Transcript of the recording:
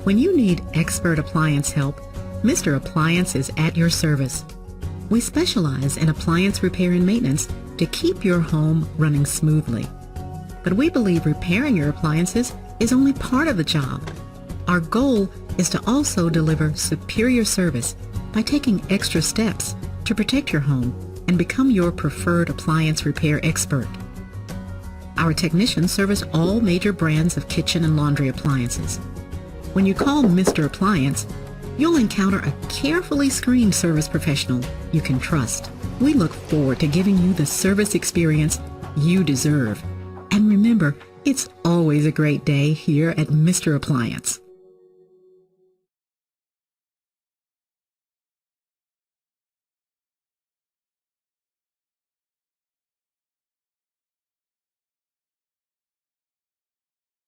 When you need expert appliance help, Mr. Appliance is at your service. We specialize in appliance repair and maintenance to keep your home running smoothly. But we believe repairing your appliances is only part of the job. Our goal is to also deliver superior service by taking extra steps to protect your home and become your preferred appliance repair expert. Our technicians service all major brands of kitchen and laundry appliances. When you call Mr. Appliance, you'll encounter a carefully screened service professional you can trust. We look forward to giving you the service experience you deserve. And remember, it's always a great day here at Mr. Appliance.